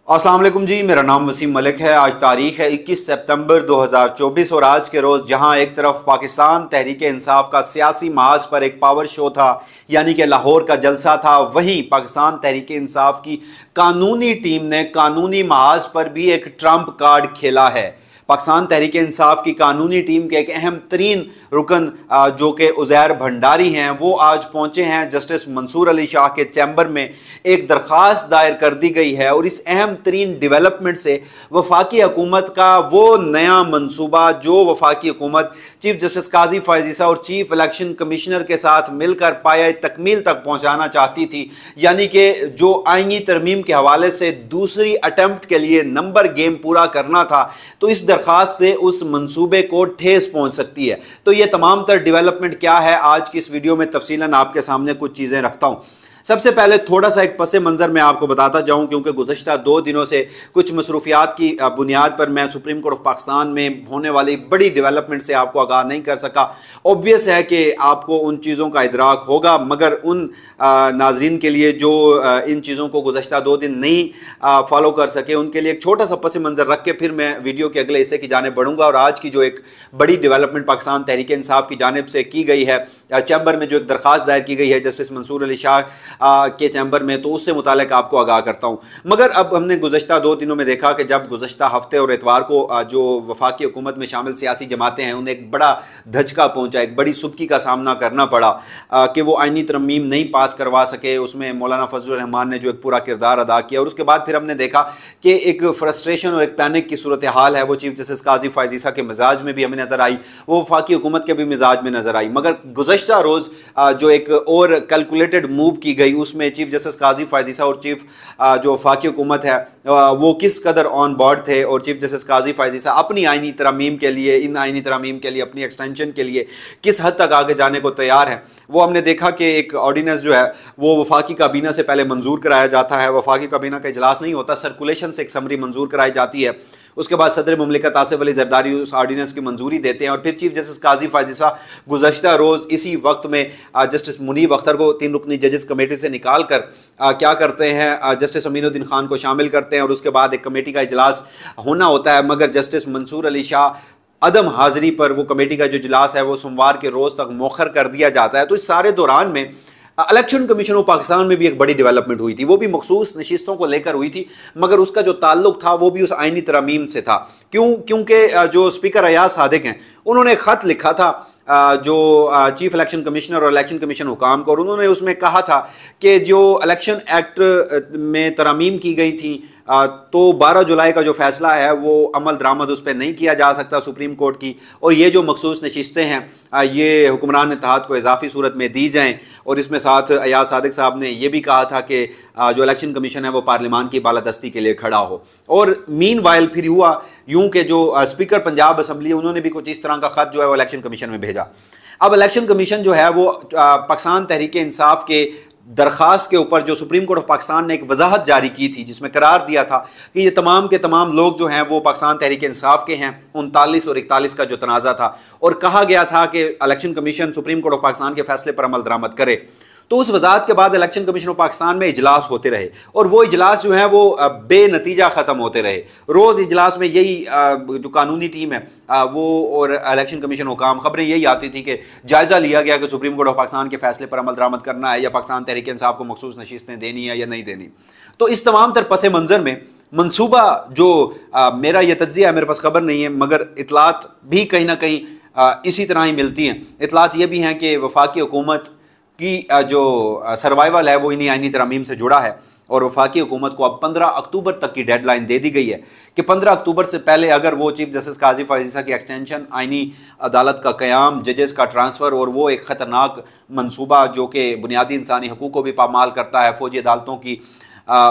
अस्सलाम वालेकुम जी, मेरा नाम वसीम मलिक है। आज तारीख है 21 सितंबर 2024 और आज के रोज़ जहां एक तरफ पाकिस्तान तहरीक इंसाफ का सियासी महाज पर एक पावर शो था, यानी कि लाहौर का जलसा था, वहीं पाकिस्तान तहरीक इंसाफ की कानूनी टीम ने कानूनी महाज पर भी एक ट्रम्प कार्ड खेला है। पाकिस्तान तहरीक इंसाफ की कानूनी टीम के एक अहम तरीन रुकन जो कि उज़ैर भंडारी हैं, वो आज पहुंचे हैं जस्टिस मंसूर अली शाह के चैम्बर में। एक दरख्वास्त दायर कर दी गई है और इस अहम तरीन डेवलपमेंट से वफाकी हुकूमत का वो नया मनसूबा जो वफाकी हुकूमत चीफ जस्टिस काजी फैज़ ईसा और चीफ इलेक्शन कमिश्नर के साथ मिलकर पाया तकमील तक पहुँचाना चाहती थी, यानी कि जो आईनी तरमीम के हवाले से दूसरी अटैम्प्ट के लिए नंबर गेम पूरा करना था, तो इस दरख्वास्त से उस मंसूबे को ठेस पहुंच सकती है। तो ये तमाम तर डेवलपमेंट क्या है, आज की इस वीडियो में तफसीलन आपके सामने कुछ चीज़ें रखता हूं। सबसे पहले थोड़ा सा एक पसे मंजर मैं आपको बताता जाऊं, क्योंकि गुज़श्ता 2 दिनों से कुछ मसरूफियात की बुनियाद पर मैं सुप्रीम कोर्ट ऑफ पाकिस्तान में होने वाली बड़ी डेवलपमेंट से आपको आगाह नहीं कर सका। ऑब्वियस है कि आपको उन चीज़ों का इदराक होगा, मगर उन नाज़रीन के लिए जो इन चीज़ों को गुज़श्ता 2 दिन नहीं फॉलो कर सके, उनके लिए एक छोटा सा पसे मंजर रख के फिर मैं वीडियो के अगले हिस्से की जानिब बढ़ूंगा। और आज की जो एक बड़ी डेवलपमेंट पाकिस्तान तहरीक इंसाफ की जानिब से की गई है, चैम्बर में जो एक दरख्वास्त दायर की गई है जस्टिस मंसूर अली शाह के चैम्बर में, तो उससे मुतालिक आपको आगाह करता हूँ। मगर अब हमने गुज़श्ता 2 दिनों में देखा कि जब गुज़श्ता हफ्ते और इतवार को जो वफाकी हुकूमत में शामिल सियासी जमातें हैं, उन्हें एक बड़ा धचका पहुँचा, एक बड़ी सुबकी का सामना करना पड़ा कि वो आईनी तरमीम नहीं पास करवा सके। उसमें मौलाना फजलुर रहमान ने जो एक पूरा किरदार अदा किया, और उसके बाद फिर हमने देखा कि एक फ्रस्ट्रेशन और एक पैनिक की सूरत हाल है, वो चीफ जस्टिस काजी फैज़ ईसा के मिजाज में भी हमें नज़र आई, वो वफाकी हुकूमत के भी मिजाज में नज़र आई। मगर गुज़श्ता रोज़ जो एक और कैलकुलेटेड मूव की गई, उसमें चीफ जस्टिस काजी फैज़ ईसा और चीफ जो वफाकी हुकूमत है वो किस कदर ऑन बोर्ड थे, और चीफ जस्टिस काजी फैज़ ईसा अपनी आईनी तरमीम के लिए, इन आईनी तरमीम के लिए, अपनी एक्सटेंशन के लिए किस हद तक आगे जाने को तैयार है। वो हमने देखा कि एक ऑर्डिनेंस जो है वो वफाकी काबीना से पहले मंजूर कराया जाता है, वफाकी काबीना का इजलास नहीं होता, सर्कुलेशन से एक समरी मंजूर कराई जाती है, उसके बाद सदर मुमलिकत आसिफ अली जरदारी उस आर्डिनेंस की मंजूरी देते हैं, और फिर चीफ जस्टिस काजी फैज़ ईसा गुज़श्ता रोज़ इसी वक्त में जस्टिस मुनीब अख्तर को 3 रुकनी जजेस कमेटी से निकाल कर क्या करते हैं, जस्टिस अमीनुद्दीन खान को शामिल करते हैं, और उसके बाद एक कमेटी का इजलास होना होता है। मगर जस्टिस मंसूर अली शाह अदम हाजिरी पर वो कमेटी का जो इजलास है वो सोमवार के रोज़ तक मौखर कर दिया जाता है। तो इस सारे दौरान में इलेक्शन कमीशन ऑफ पाकिस्तान में भी एक बड़ी डेवलपमेंट हुई थी, वो भी मखसूस नशिस्तों को लेकर हुई थी, मगर उसका जो ताल्लुक था वो भी उस आईनी तरमीम से था। क्योंकि जो स्पीकर अयाज सादिक हैं, उन्होंने ख़त लिखा था जो चीफ इलेक्शन कमिश्नर और इलेक्शन कमीशन हुकाम को, और उन्होंने उसमें कहा था कि जो इलेक्शन एक्ट में तरमीम की गई थी, तो 12 जुलाई का जो फैसला है वो अमल दरामद उस पर नहीं किया जा सकता सुप्रीम कोर्ट की, और ये जो मखसूस नशिस्तें हैं ये हुक्मरान इत्तेहाद को इजाफी सूरत में दी जाएं। और इसमें साथ अयाज सादिक साहब ने यह भी कहा था कि जो इलेक्शन कमीशन है वो पार्लियामान की बालादस्ती के लिए खड़ा हो। और मीन वाइल फिर हुआ यूं कि जो स्पीकर पंजाब असम्बली, उन्होंने भी कुछ इस तरह का खत जो है वो इलेक्शन कमीशन में भेजा। अब इलेक्शन कमीशन जो है वो पाकिस्तान तहरीक इंसाफ के दरख्वास्त के ऊपर जो सुप्रीम कोर्ट ऑफ पाकिस्तान ने एक वजाहत जारी की थी, जिसमें करार दिया था कि ये तमाम के तमाम लोग जो हैं वो पाकिस्तान तहरीक इंसाफ के हैं, 39 और 41 का जो तनाज़ा था, और कहा गया था कि election commission supreme court of Pakistan के फैसले पर अमल दरामद करे। तो उस वजाहत के बाद इलेक्शन कमीशन ऑफ पाकिस्तान में इजलास होते रहे, और वो इजलास जो है वो बेनतीजा ख़त्म होते रहे। रोज़ इजलास में यही जो कानूनी टीम है वो और इलेक्शन कमीशन हुकाम, खबरें यही आती थी कि जायज़ा लिया गया कि सुप्रीम कोर्ट ऑफ पाकिस्तान के फैसले पर अमल दरामद करना है, या पाकिस्तान तहरीक इंसाफ को मखसूस नशिस्तें देनी है या नहीं देनी। तो इस तमाम तर पस मंज़र में मनसूबा जो मेरा यह तज्ज़िया है, मेरे पास खबर नहीं है, मगर इतलात भी कहीं ना कहीं इसी तरह ही मिलती हैं। इतलात ये भी हैं कि वफाकी हुकूमत की जो सर्वाइवल है वो इन्हीं आईनी तरमीम से जुड़ा है, और वफाकी हुकूमत को अब 15 अक्टूबर तक की डेडलाइन दे दी गई है कि 15 अक्टूबर से पहले अगर वो चीफ जस्टिस काजी फैज़ ईसा की एक्सटेंशन, आईनी अदालत का क़याम, जजेस का ट्रांसफ़र, और वो एक ख़तरनाक मनसूबा जो कि बुनियादी इंसानी हकूक़ को भी पामाल करता है, फ़ौजी अदालतों की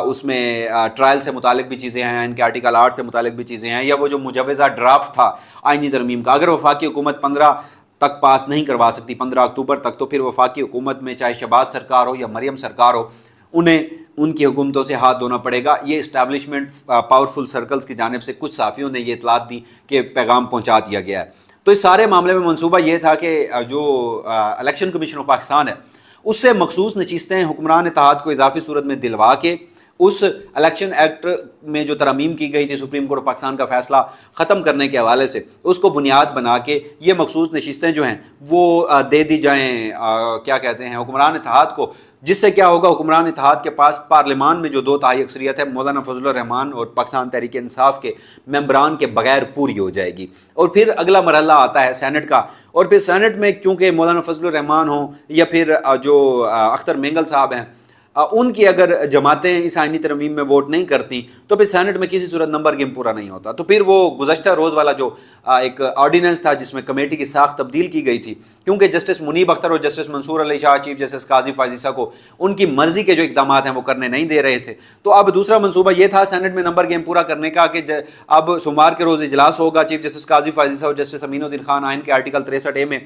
उसमें ट्रायल से मुतालिक भी चीज़ें हैं, इनके आर्टिकल 8 से मुतालिक भी चीज़ें हैं, या वो जो मुजव्वज़ा ड्राफ्ट था आईनी तरमीम का, अगर वफाकी हुकूमत 15 तक पास नहीं करवा सकती, 15 अक्टूबर तक, तो फिर वफाकी हुकूमत में चाहे शहबाज सरकार हो या मरियम सरकार हो, उन्हें उनकी हुकूमतों से हाथ धोना पड़ेगा। ये इस्टेब्लिशमेंट पावरफुल सर्कल्स की जानिब से कुछ साफ़ियों ने ये इतलात दी कि पैगाम पहुँचा दिया गया है। तो इस सारे मामले में मनसूबा ये था कि जो इलेक्शन कमीशन ऑफ पाकिस्तान है उससे मखसूस नशिस्तें हुक्मरान इत्तेहाद को इजाफी सूरत में दिलवा के उस इलेक्शन एक्ट में जो तरमीम की गई थी सुप्रीम कोर्ट ऑफ पाकिस्तान का फैसला ख़त्म करने के हवाले से, उसको बुनियाद बना के ये मखसूस नशिस्तें जो हैं वो दे दी जाएँ क्या कहते हैं हुक्मरान इत्तेहाद को, जिससे क्या होगा, हुक्मरान इत्तेहाद के पास पार्लियामान में जो 2/3 अक्सरियत है मौलाना फजलुर रहमान और पाकिस्तान तहरीक इंसाफ के मेंबरान के बगैर पूरी हो जाएगी। और फिर अगला मरहला आता है सेनेट का, और फिर सेनेट में चूँकि मौलाना फजलुर रहमान हो या फिर जो अख्तर मेंगल साहब हैं, उनकी अगर जमातें इस आइनी तरमीम में वोट नहीं करती तो फिर सेनेट में किसी सूरत नंबर गेम पूरा नहीं होता। तो फिर वो गुज़श्ता रोज़ वाला जो एक ऑर्डिनेंस था जिसमें कमेटी की साख तब्दील की गई थी, क्योंकि जस्टिस मुनीब अख्तर और justice Mansoor Ali Shah chief justice Qazi Faez Isa को उनकी मर्जी के जो इकदाम हैं वो करने नहीं दे रहे थे, तो अब दूसरा मनसूबा ये था सेनेट में नंबर गेम पूरा करने का कि अब सोमवार के रोज़ इजलास होगा, चीफ जस्टिस काजी फाजिसा और जस्टिस अमीनुद्दीन खान आइन के आर्टिकल 63A में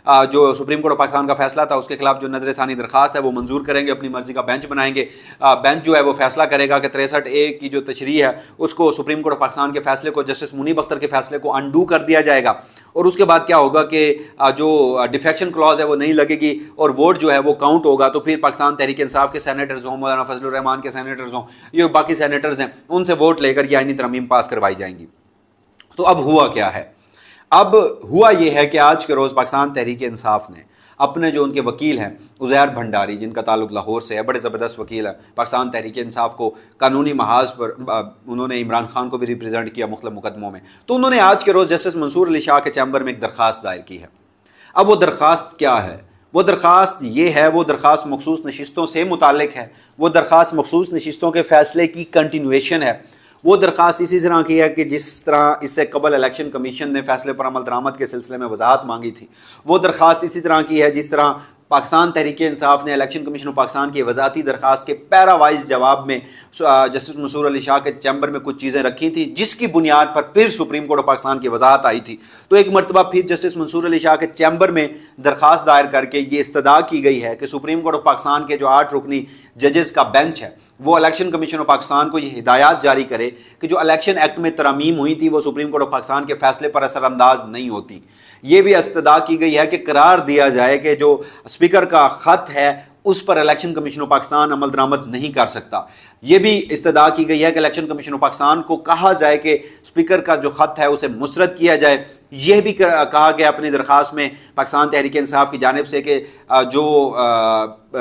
जो सुप्रीम कोर्ट ऑफ पाकिस्तान का फैसला था उसके खिलाफ जो नजरसानी दरखास्त है वो मंजूर करेंगे, अपनी मर्जी का बेंच बनाएंगे। बेंच जो है वो फैसला करेगा कि 63A की जो तशरीह है उसको सुप्रीम कोर्ट ऑफ पाकिस्तान के फैसले को, जस्टिस मुनीब अख्तर के फैसले को अनडू कर दिया जाएगा, और उसके बाद क्या होगा कि जो डिफेक्शन क्लॉज है वो नहीं लगेगी और वोट जो है वो काउंट होगा। तो फिर पाकिस्तान तहरीक इंसाफ के सैनेटर्स हों, मौलाना फजलुर रहमान के सैनेटर्स हों, ये बाकी सैनेटर्स हैं, उनसे वोट लेकर ये आइनी तरमीम पास करवाई जाएंगी। तो अब हुआ क्या है? अब हुआ ये है कि आज के रोज़ पाकिस्तान तहरीक इंसाफ ने अपने जो उनके वकील हैं उज़ैर भंडारी, जिनका ताल्लुक लाहौर से है, बड़े ज़बरदस्त वकील है, पाकिस्तान तहरीक इंसाफ को कानूनी महाज पर उन्होंने इमरान खान को भी रिप्रेजेंट किया मुख्तलिफ मुकदमों में, तो उन्होंने आज के रोज़ जस्टिस मंसूर अली शाह के चैम्बर में एक दरख्वास्त दायर की है। अब वो दरख्वास्त क्या है? वो दरख्वास्त ये है, वो दरख्वास्त मखसूस नशिस्तों से मुतालिक है, वो दरख्वास्त मखसूस नशिस्तों के फैसले की कंटिन्यूएशन है। वो दरख्वास्त इसी तरह की है कि जिस तरह इससे कबल इलेक्शन कमीशन ने फैसले पर अमल दरामद के सिलसिले में वजाहत मांगी थी, वो दरख्वास्त इसी तरह की है जिस तरह पाकिस्तान तहरीक इंसाफ ने इलेक्शन कमीशन ऑफ पाकिस्तान की वजाती दरख्वास्त के पैरावाइज जवाब में जस्टिस मंसूर अली शाह के चैम्बर में कुछ चीज़ें रखी थी, जिसकी बुनियाद पर फिर सुप्रीम कोर्ट ऑफ पाकिस्तान की वजाहत आई थी। तो एक मरतबा फिर जस्टिस मंसूर अली शाह के चैम्बर में दरख्वास्त दायर करके ये इस्तदा की गई है कि सुप्रीम कोर्ट ऑफ पाकिस्तान के जो 8 रुकनी जजेस का बेंच है वो इलेक्शन कमीशन ऑफ पाकिस्तान को ये हिदायत जारी करे कि जो इलेक्शन एक्ट में तरमीम हुई थी वो सुप्रीम कोर्ट ऑफ पाकिस्तान के फैसले पर असरअंदाज नहीं होती। ये भी इस्तदा की गई है कि करार दिया जाए कि जो स्पीकर का ख़त है उस पर इलेक्शन कमीशन ऑफ पाकिस्तान अमल दरामद नहीं कर सकता। ये भी इस्तदा की गई है कि इलेक्शन कमीशन ऑफ पाकिस्तान को कहा जाए कि स्पीकर का जो ख़त है उसे मुस्तरद किया जाए। यह भी कहा गया अपनी दरख्वास्त में पाकिस्तान तहरीक इंसाफ की जानिब से कि जो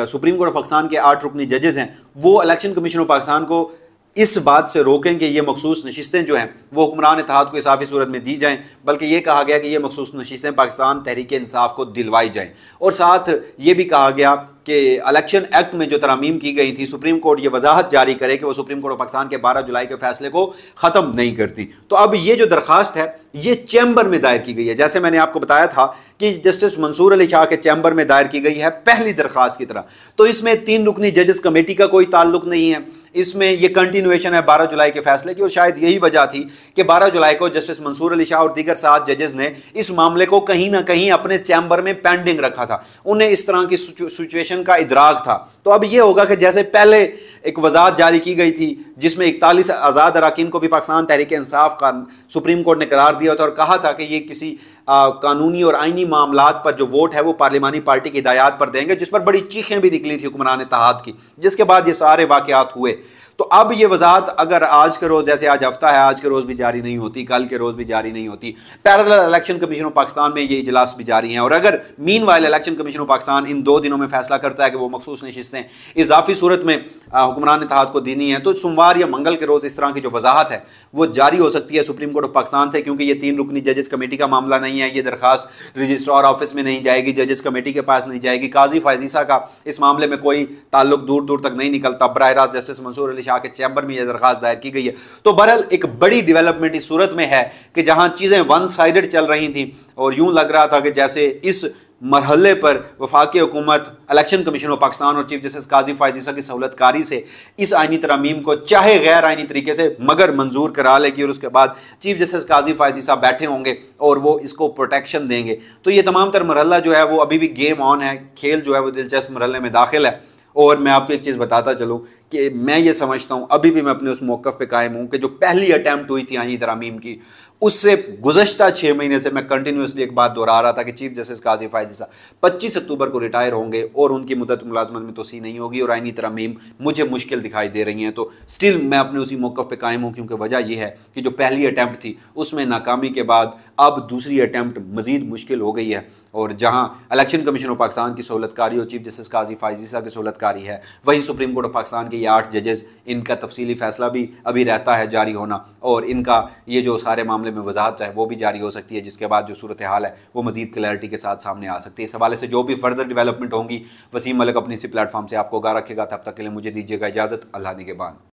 सुप्रीम कोर्ट ऑफ पाकिस्तान के 8 रुकनी जजेस हैं वो इलेक्शन कमीशन ऑफ पाकिस्तान को इस बात से रोकें कि ये मखसूस नशिस्तें जो हैं वो हुक्मरान इत्तेहाद को इसाफी सूरत में दी जाएँ, बल्कि ये कहा गया कि ये मखसूस नशिस्तें पाकिस्तान तहरीक इंसाफ को दिलवाई जाएँ। और साथ ये भी कहा गया कि इलेक्शन एक्ट में जो तरमीम की गई थी सुप्रीम कोर्ट ये वजाहत जारी करे कि वो सुप्रीम कोर्ट ऑफ पाकिस्तान के 12 जुलाई के फैसले को ख़त्म नहीं करती। तो अब ये जो दरख्वास्त है ये चैम्बर में दायर की गई है, जैसे मैंने आपको बताया था कि जस्टिस मंसूर अली शाह के चैम्बर में दायर की गई है पहली दरख्वास्त की तरह। तो इसमें 3 रुकनी जजेस कमेटी का कोई ताल्लुक नहीं है, इसमें ये कंटिन्यूएशन है 12 जुलाई के फैसले की। और शायद यही वजह थी कि 12 जुलाई को जस्टिस मंसूर अली शाह और दीगर 7 जजेस ने इस मामले को कहीं ना कहीं अपने चैम्बर में पेंडिंग रखा था, उन्हें इस तरह की सिचुएशन का इदराक था। तो अब यह होगा कि जैसे पहले एक वजाहत जारी की गई थी जिसमें 41 आज़ाद अरकान को भी पाकिस्तान तहरीक इंसाफ का सुप्रीम कोर्ट ने करार दिया था और कहा था कि ये किसी कानूनी और आइनी मामलात पर जो वोट है वो पार्लिमानी पार्टी की हिदायत पर देंगे, जिस पर बड़ी चीखें भी निकली थी हुक्मरान इत्तेहाद की, जिसके बाद ये सारे वाक़यात हुए। तो अब ये वजाहत अगर आज के रोज़, जैसे आज हफ्ता है, आज के रोज़ भी जारी नहीं होती, कल के रोज़ भी जारी नहीं होती, parallel election commission of Pakistan में ये इजलास भी जारी हैं, और अगर meanwhile election commission of Pakistan इन 2 दिनों में फैसला करता है कि वो मखसूस नशिस्तें इजाफी सूरत में हुक्मरान इत्तेहाद को देनी है, तो सोमवार या मंगल के रोज़ इस तरह की जो वजाहत है वो जारी हो सकती है सुप्रीम कोर्ट ऑफ पाकिस्तान से, क्योंकि ये 3 रुकनी जजेस कमेटी का मामला नहीं है। ये दरखास्त रजिस्ट्रार ऑफिस में नहीं जाएगी, जजेस कमेटी के पास नहीं जाएगी, काजी फाजिसा का इस मामले में कोई ताल्लुक दूर दूर तक नहीं निकलता, बराह रास्त जस्टिस मंसूर अली शाह के चैम्बर में यह दरखास्त दायर की गई है। तो बहरहाल एक बड़ी डेवलपमेंट इस सूरत में है कि जहां चीज़ें वन साइडेड चल रही थी और यूं लग रहा था कि जैसे इस मरहले पर वफाकी हुकूमत, इलेक्शन कमीशन ऑफ पाकिस्तान और चीफ जस्टिस काजी फाजिसा की सहूलतकारी से इस आइनी तरमीम को चाहे गैर आइनी तरीके से मगर मंजूर करा लेगी, और उसके बाद चीफ जस्टिस काजी फाजिसा बैठे होंगे और वो इसको प्रोटेक्शन देंगे। तो ये तमाम तर मरहला जो है वो अभी भी गेम ऑन है, खेल जो है वो दिलचस्प मरहले में दाखिल है। और मैं आपको एक चीज़ बताता चलूँ कि मैं ये समझता हूँ, अभी भी मैं अपने उस मौक़िफ़ पे कायम हूँ कि जो पहली अटैम्प्ट हुई थी आइनी तरमीम की उससे गुज़श्ता 6 महीने से मैं कंटिन्यूसली एक बात दोहरा रहा था कि चीफ जस्टिस काजी फायज ईसा 25 अक्टूबर को रिटायर होंगे और उनकी मुद्दत मुलाजमत में तोसी नहीं होगी और आईनी तरमीम मुझे मुश्किल दिखाई दे रही हैं। तो स्टिल मैं अपने उसी मौक़िफ़ पे कायम हूँ, क्योंकि वजह यह है कि जो पहली अटैम्प्ट थी उसमें नाकामी के बाद अब दूसरी अटैम्प्ट मज़ीद मुश्किल हो गई है, और जहाँ इलेक्शन कमीशन ऑफ पाकिस्तान की सहूलतकारी और चीफ जस्टिस काजी फायज ईसा की सहूलतकारी है, वहीं सुप्रीम कोर्ट ऑफ पाकिस्तान के ये 8 जजेस, इनका तफसीली फ़ैसला भी अभी रहता है जारी होना, और इनका ये जो सारे मामले में वजाहत है वो भी जारी हो सकती है, जिसके बाद जो सूरत हाल है वो मज़ीद क्लैरिटी के साथ सामने आ सकती है। इस हवाले से जो भी फर्दर डेवलपमेंट होंगी वसीम मलिक अपनी इसी प्लेटफॉर्म से आपको आगाह रखेगा। तब तक के लिए मुझे दीजिएगा इजाज़त। अल्लाह निगहबान।